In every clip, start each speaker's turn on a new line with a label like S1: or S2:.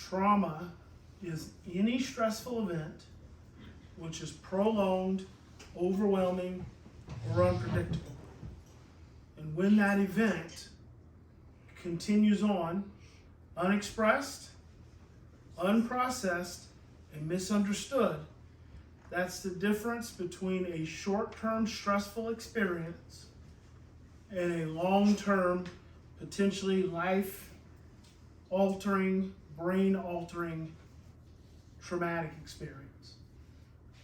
S1: Trauma is any stressful event which is prolonged, overwhelming, or unpredictable. And when that event continues on, unexpressed, unprocessed, and misunderstood, that's the difference between a short-term stressful experience and a long-term, potentially life-altering, brain-altering, traumatic experience.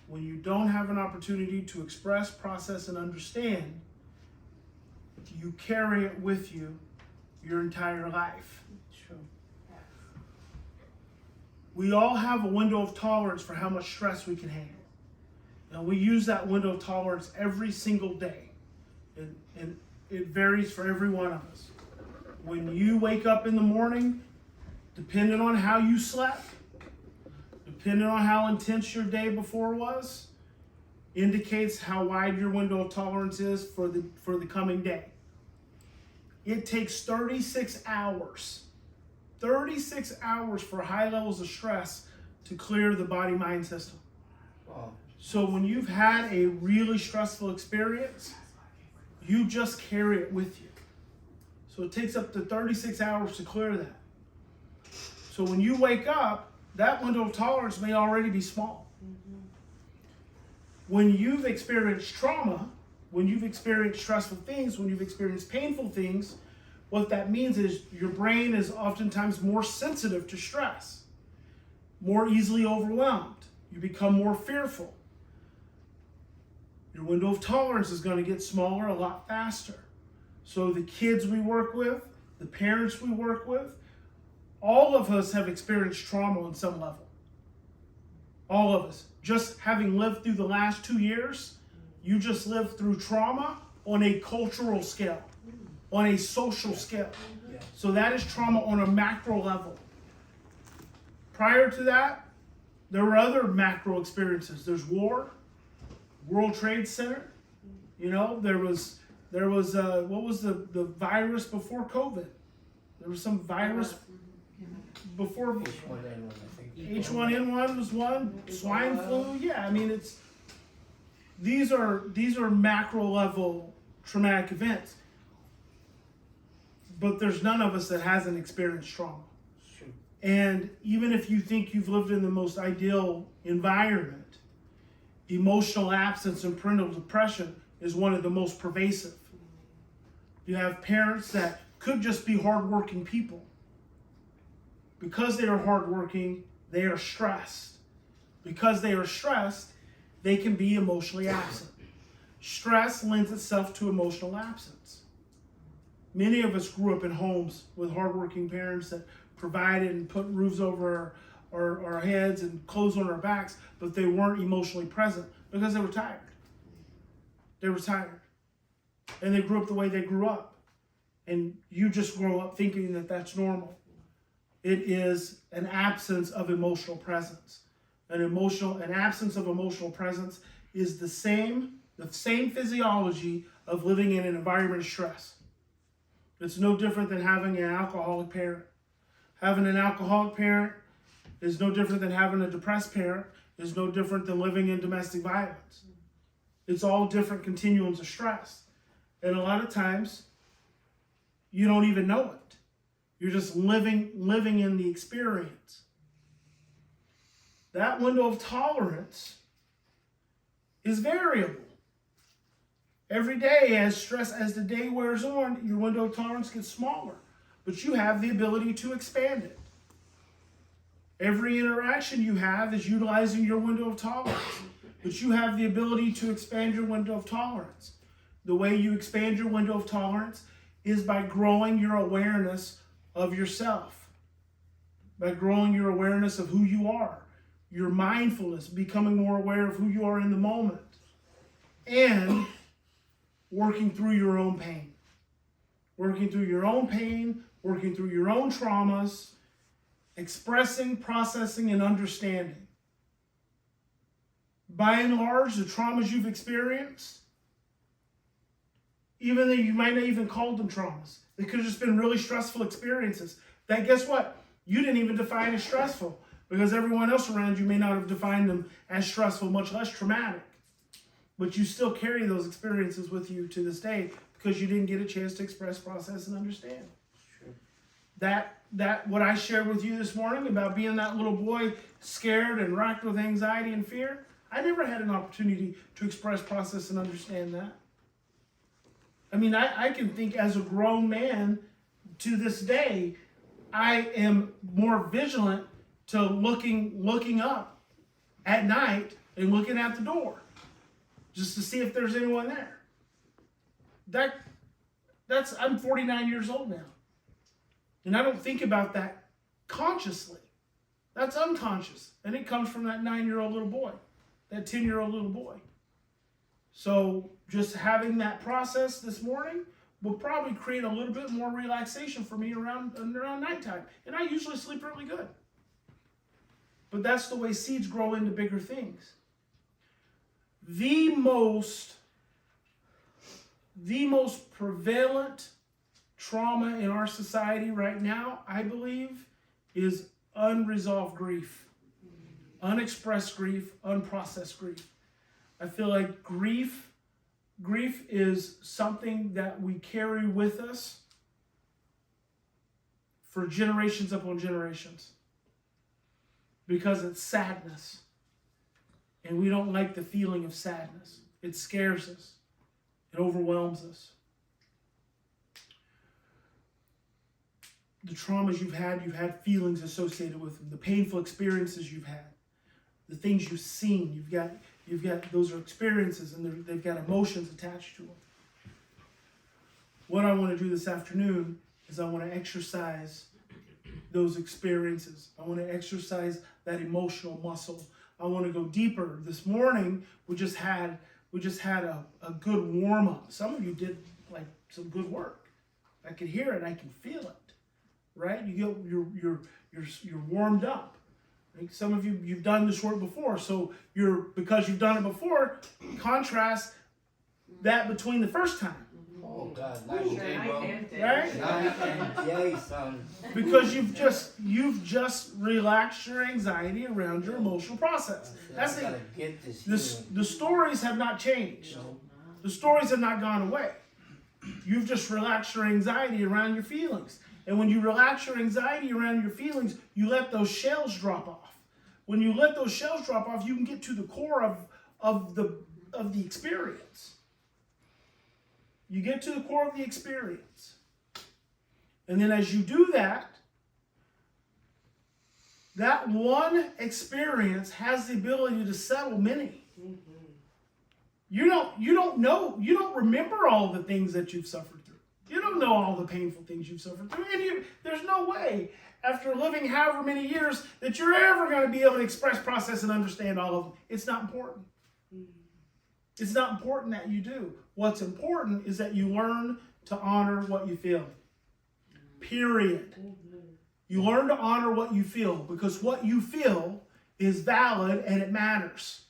S1: When you don't have an opportunity to express, process, and understand, you carry it with you your entire life.
S2: True.
S1: We all have a window of tolerance for how much stress we can handle. And we use that window of tolerance every single day. And it varies for every one of us. When you wake up in the morning, depending on how you slept, depending on how intense your day before was, indicates how wide your window of tolerance is for the coming day. It takes 36 hours for high levels of stress to clear the body-mind system.
S2: Wow.
S1: So when you've had a really stressful experience, you just carry it with you. So it takes up to 36 hours to clear that. So when you wake up, that window of tolerance may already be small.
S2: Mm-hmm.
S1: When you've experienced trauma, when you've experienced stressful things, when you've experienced painful things, what that means is your brain is oftentimes more sensitive to stress, more easily overwhelmed. You become more fearful. Your window of tolerance is going to get smaller a lot faster. So the kids we work with, the parents we work with, all of us have experienced trauma on some level. All of us. Just having lived through the last 2 years, you just lived through trauma on a cultural scale, on a social scale.
S2: Yeah.
S1: So that is trauma on a macro level. Prior to that, there were other macro experiences. There's war, World Trade Center. You know, there was what was the virus before COVID? There was some virus before
S2: H1N1, I think.
S1: H1N1 was one, swine flu. Yeah, I mean these are macro level traumatic events. But there's none of us that hasn't experienced trauma.
S2: Sure.
S1: And even if you think you've lived in the most ideal environment, emotional absence and parental depression is one of the most pervasive. You have parents that could just be hardworking people. Because they are hardworking, they are stressed. Because they are stressed, they can be emotionally absent. Stress lends itself to emotional absence. Many of us grew up in homes with hardworking parents that provided and put roofs over our heads and clothes on our backs, but they weren't emotionally present because they were tired. They were tired. And they grew up the way they grew up. And you just grow up thinking that that's normal. It is an absence of emotional presence. An absence of emotional presence is the same physiology of living in an environment of stress. It's no different than having an alcoholic parent. Having an alcoholic parent is no different than having a depressed parent, is no different than living in domestic violence. It's all different continuums of stress. And a lot of times, you don't even know it. You're just living in the experience. That window of tolerance is variable. Every day, as the day wears on, your window of tolerance gets smaller, but you have the ability to expand it. Every interaction you have is utilizing your window of tolerance, but you have the ability to expand your window of tolerance. The way you expand your window of tolerance is by growing your awareness of yourself, by growing your awareness of who you are, your mindfulness, becoming more aware of who you are in the moment, and working through your own pain. Working through your own pain, working through your own traumas, expressing, processing, and understanding. By and large, the traumas you've experienced, even though you might not even call them traumas, they could have just been really stressful experiences. That, guess what? you didn't even define as stressful because everyone else around you may not have defined them as stressful, much less traumatic. But you still carry those experiences with you to this day because you didn't get a chance to express, process, and understand.
S2: Sure.
S1: That what I shared with you this morning about being that little boy scared and racked with anxiety and fear, I never had an opportunity to express, process, and understand that. I mean, I can think as a grown man to this day, I am more vigilant to looking up at night and looking at the door just to see if there's anyone there. I'm 49 years old now. And I don't think about that consciously. That's unconscious. And it comes from that 9-year-old little boy, that 10-year-old little boy. So just having that process this morning will probably create a little bit more relaxation for me around nighttime. And I usually sleep really good. But that's the way seeds grow into bigger things. The most prevalent trauma in our society right now, I believe, is unresolved grief. Unexpressed grief, unprocessed grief. I feel like grief is something that we carry with us for generations upon generations. Because it's sadness. And we don't like the feeling of sadness. It scares us. It overwhelms us. The traumas you've had feelings associated with them. The painful experiences you've had. The things you've seen. You've got those are experiences and they've got emotions attached to them. What I want to do this afternoon is I want to exercise those experiences. I want to exercise that emotional muscle. I want to go deeper. This morning we just had a good warm up. Some of you did like some good work. I could hear it. I can feel it. Right? You're warmed up. Like some of you've done this work before, so because you've done it before, contrast that between the first time.
S2: Oh God, night and day, bro.
S1: Right?
S2: Night and day, son.
S1: Because you've just relaxed your anxiety around your emotional process. That's
S2: gotta get
S1: the stories have not changed.
S2: No.
S1: The stories have not gone away. You've just relaxed your anxiety around your feelings. And when you relax your anxiety around your feelings, you let those shells drop off. When you let those shells drop off, you can get to the core of the experience. You get to the core of the experience. And then as you do that, that one experience has the ability to settle many. Mm-hmm. You don't remember all the things that you've suffered through. You don't know all the painful things you've suffered through. And there's no way, after living however many years, that you're ever going to be able to express, process, and understand all of them. It's not important. It's not important that you do. What's important is that you learn to honor what you feel. Period. You learn to honor what you feel, because what you feel is valid and it matters.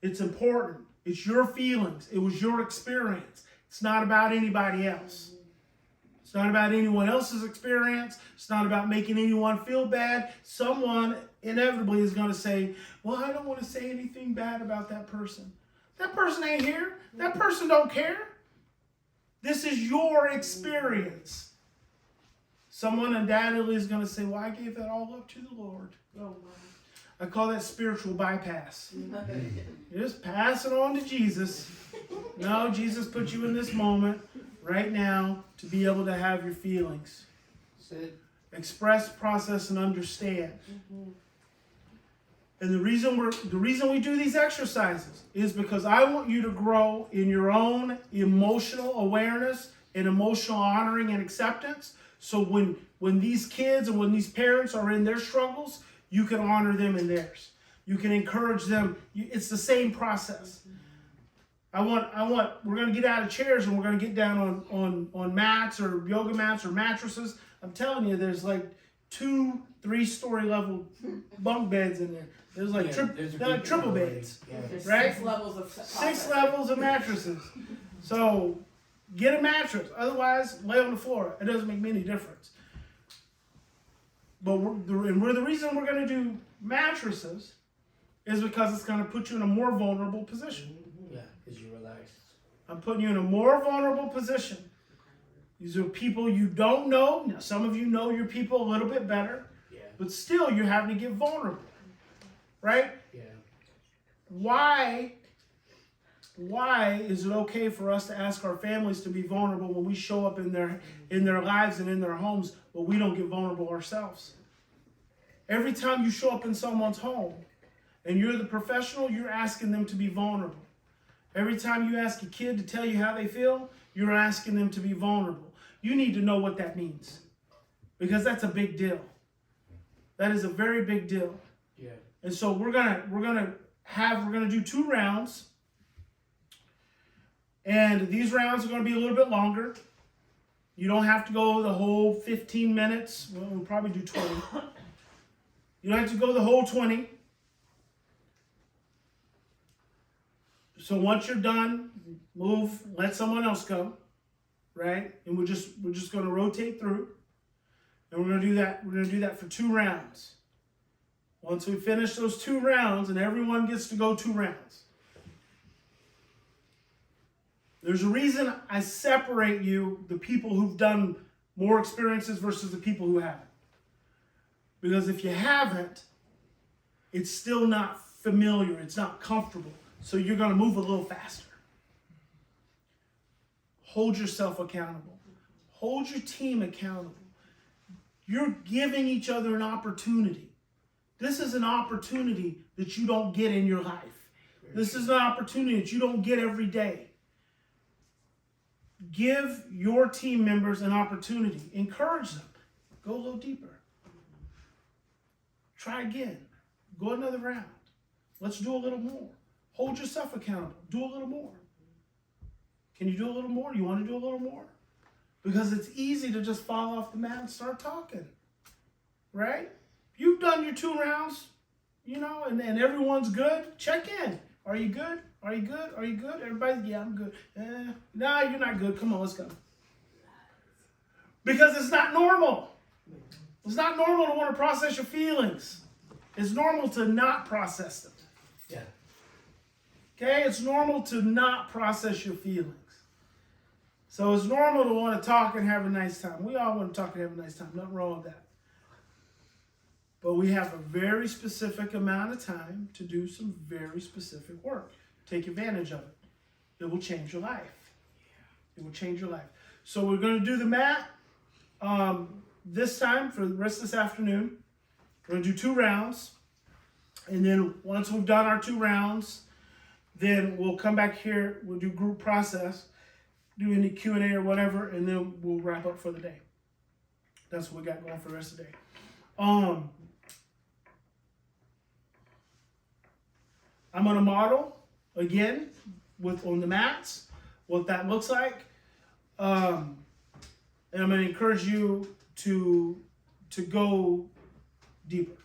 S1: It's important. It's your feelings. It was your experience. It's not about anybody else. It's not about anyone else's experience. It's not about making anyone feel bad. Someone inevitably is going to say, well, I don't want to say anything bad about that person. That person ain't here. That person don't care. This is your experience. Someone undoubtedly is going to say, well, I gave that all up to the Lord. Oh, wow. I call that spiritual bypass. Just pass it on to Jesus. No, Jesus put you in this moment right now to be able to have your feelings. Express, process, and understand. Mm-hmm. And the reason we do these exercises is because I want you to grow in your own emotional awareness and emotional honoring and acceptance. So when these kids and when these parents are in their struggles, you can honor them in theirs. You can encourage them. It's the same process. We're going to get out of chairs and we're going to get down on mats or yoga mats or mattresses. I'm telling you, there's like 2-3-story level bunk beds in there. There's like triple beds, right? 6 levels of mattresses. So get a mattress. Otherwise, lay on the floor. It doesn't make any difference. But the reason we're going to do mattresses is because it's going to put you in a more vulnerable position.
S2: Yeah, because you relax.
S1: I'm putting you in a more vulnerable position. These are people you don't know. Now, some of you know your people a little bit better,
S2: Yeah.
S1: but still you're having to get vulnerable, right?
S2: Yeah.
S1: Why is it okay for us to ask our families to be vulnerable when we show up in their lives and in their homes, but we don't get vulnerable ourselves? Every time you show up in someone's home and you're the professional, you're asking them to be vulnerable. Every time you ask a kid to tell you how they feel, you're asking them to be vulnerable. You need to know what that means, because that's a big deal. That is a very big deal.
S2: Yeah.
S1: And so we're gonna do 2 rounds, and these rounds are gonna be a little bit longer. You don't have to go the whole 15 minutes. Well, we'll probably do 20. You don't have to go the whole 20. So once you're done, move, let someone else go, right? And we're just going to rotate through, and we're going to do that. We're going to do that for 2 rounds. Once we finish those 2 rounds, and everyone gets to go 2 rounds. There's a reason I separate you, the people who've done more experiences versus the people who haven't. Because if you haven't, it's still not familiar, it's not comfortable. So you're going to move a little faster. Hold yourself accountable. Hold your team accountable. You're giving each other an opportunity. This is an opportunity that you don't get in your life. This is an opportunity that you don't get every day. Give your team members an opportunity. Encourage them. Go a little deeper. Try again. Go another round. Let's do a little more. Hold yourself accountable. Do a little more. Can you do a little more? You want to do a little more? Because it's easy to just fall off the mat and start talking. Right? You've done your 2 rounds, and everyone's good. Check in. Are you good? Are you good? Are you good? Everybody, yeah, I'm good. No, you're not good. Come on, let's go. Because it's not normal. It's not normal to want to process your feelings. It's normal to not process them.
S2: Yeah.
S1: Okay? It's normal to not process your feelings. So it's normal to want to talk and have a nice time. We all want to talk and have a nice time. Nothing wrong with that. But we have a very specific amount of time to do some very specific work. Take advantage of it. It will change your life. It will change your life. So we're going to do the mat this time for the rest of this afternoon. We're going to do 2 rounds. And then once we've done our 2 rounds, then we'll come back here. We'll do group process, do any Q&A or whatever, and then we'll wrap up for the day. That's what we got going for the rest of the day. I'm going to model again on the mats what that looks like, and I'm going to encourage you to go deeper.